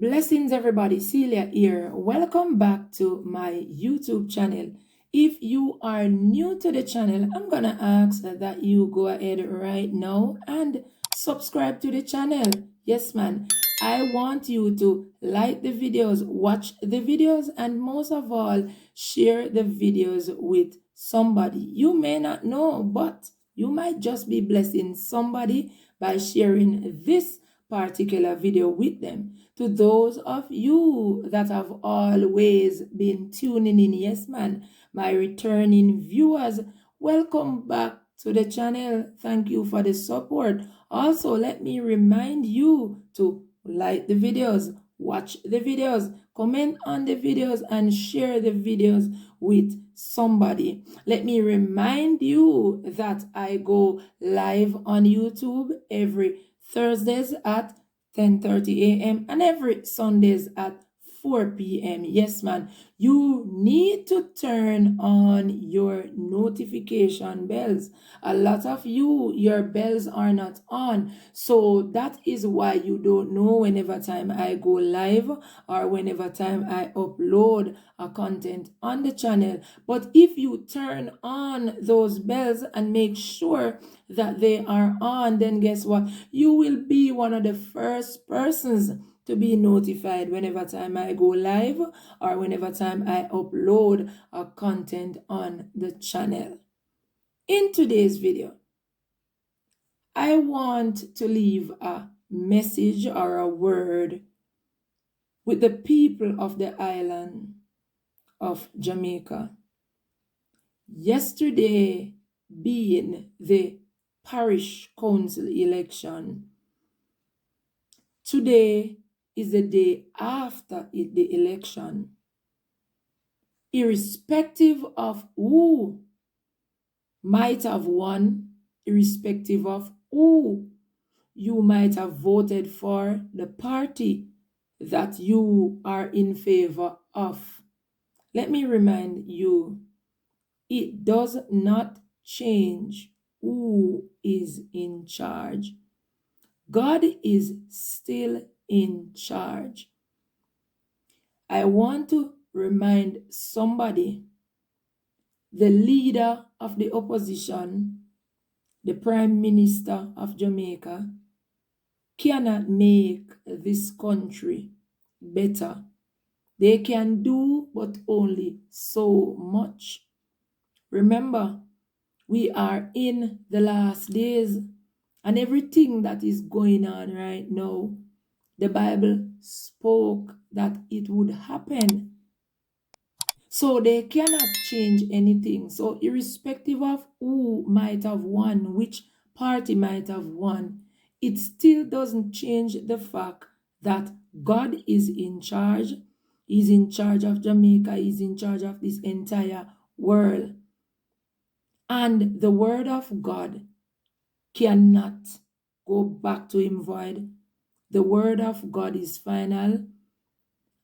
Blessings, everybody. Celia here. Welcome back to my YouTube channel. If you are new to the channel, I'm gonna ask that you go ahead right now and subscribe to the channel. Yes, man. I want you to like the videos, watch the videos, and most of all, share the videos with somebody you may not know, but you might just be blessing somebody by sharing this particular video with them. To those of you that have always been tuning in, yes, man, my returning viewers, welcome back to the channel. Thank you for the support. Also, let me remind you to like the videos, watch the videos, comment on the videos, and share the videos with somebody. Let me remind you that I go live on YouTube every Thursdays at 10:30 a.m. and every Sundays at 4 p.m. Yes, man. You need to turn on your notification bells. A lot of you, your bells are not on. So that is why you don't know whenever time I go live or whenever time I upload a content on the channel. But if you turn on those bells and make sure that they are on, then guess what? You will be one of the first persons to be notified whenever time I go live or whenever time I upload a content on the channel. In today's video, I want to leave a message or a word with the people of the island of Jamaica. Yesterday being the parish council election, today is the day after the election. Irrespective of who might have won, irrespective of who you might have voted for, the party that you are in favor of, let me remind you, it does not change who is in charge. God is still in charge. I want to remind somebody, the leader of the opposition, the Prime Minister of Jamaica, cannot make this country better. They can do but only so much. Remember, we are in the last days, and everything that is going on right now, the Bible spoke that it would happen. So they cannot change anything. So irrespective of who might have won, which party might have won, it still doesn't change the fact that God is in charge. He's in charge of Jamaica. He's in charge of this entire world. And the word of God cannot go back to him void. The word of God is final.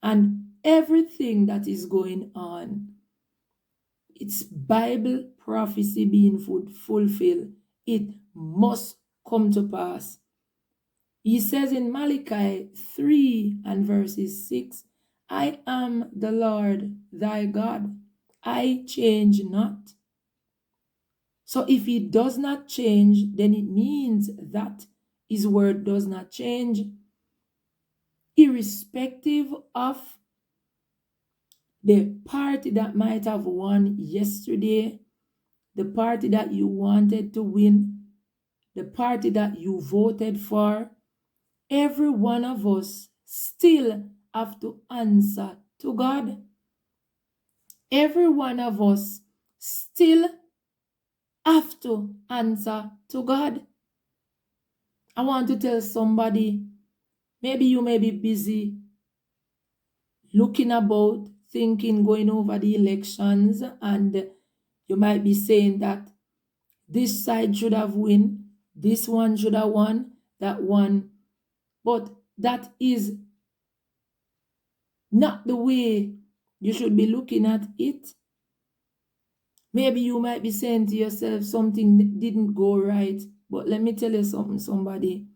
And everything that is going on, it's Bible prophecy being fulfilled. It must come to pass. He says in Malachi 3 and verses 6, I am the Lord thy God. I change not. So if he does not change, then it means that his word does not change. Irrespective of the party that might have won yesterday, the party that you wanted to win, the party that you voted for, every one of us still have to answer to God. Every one of us still have to answer to God. I want to tell somebody, maybe you may be busy looking about, thinking, going over the elections, and you might be saying that this side should have won, this one should have won, that one. But that is not the way you should be looking at it. Maybe you might be saying to yourself, something didn't go right. But let me tell you something, somebody.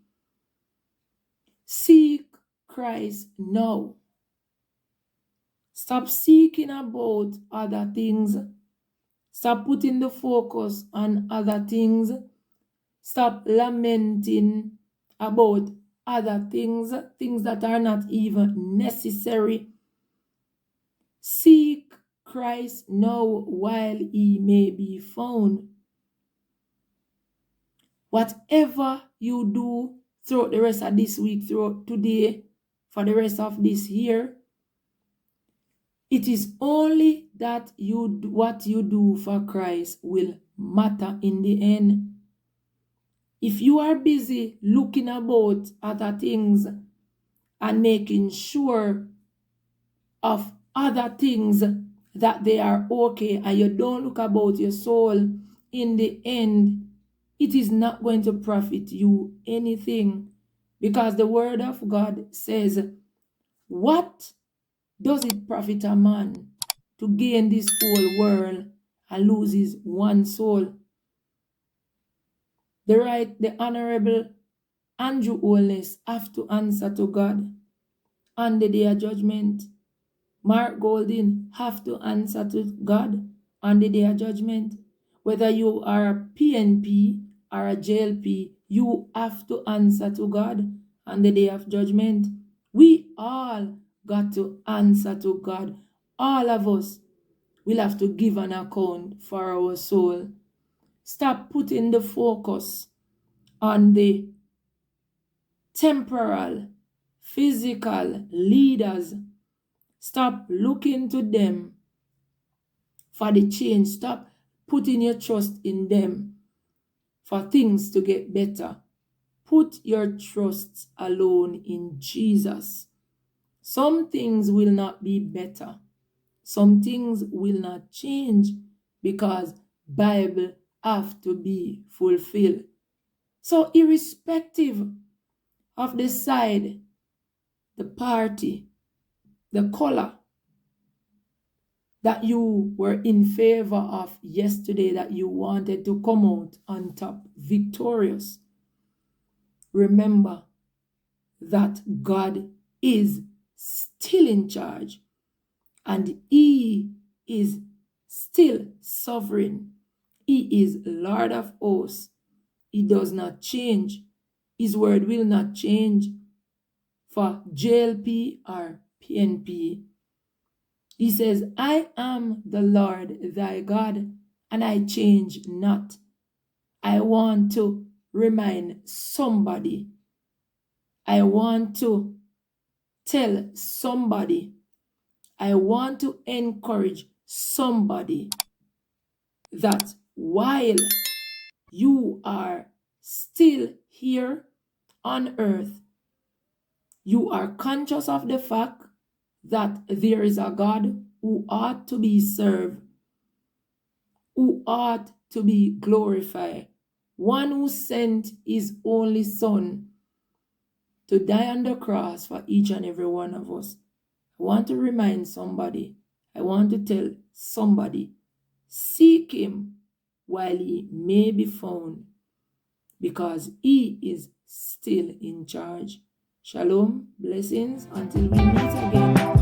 Seek Christ now. Stop seeking about other things. Stop putting the focus on other things. Stop lamenting about other things, things that are not even necessary. Seek Christ now while he may be found. Whatever you do throughout the rest of this week, throughout today, for the rest of this year, it is only that what you do for Christ will matter in the end. If you are busy looking about other things and making sure of other things that they are okay, and you don't look about your soul, in the end, it is not going to profit you anything. Because the word of God says, what does it profit a man to gain this whole world and lose his one soul? The Honorable Andrew Holness have to answer to God on the day of judgment. Mark Golding have to answer to God on the day of judgment. Whether you are a PNP or a JLP, you have to answer to God on the day of judgment. We all got to answer to God. All of us will have to give an account for our soul. Stop putting the focus on the temporal, physical leaders. Stop looking to them for the change. Stop putting your trust in them for things to get better. Put your trust alone in Jesus. Some things will not be better. Some things will not change because Bible have to be fulfilled. So irrespective of the side, the party, the color that you were in favor of yesterday, that you wanted to come out on top victorious, remember that God is still in charge and he is still sovereign. He is Lord of hosts. He does not change. His word will not change for JLP or PNP. He says, I am the Lord thy God, and I change not. I want to remind somebody. I want to tell somebody. I want to encourage somebody that while you are still here on earth, you are conscious of the fact that there is a God who ought to be served, who ought to be glorified, one who sent his only Son to die on the cross for each and every one of us. I want to remind somebody, I want to tell somebody, seek him while he may be found, because he is still in charge. Shalom, blessings, until we meet again.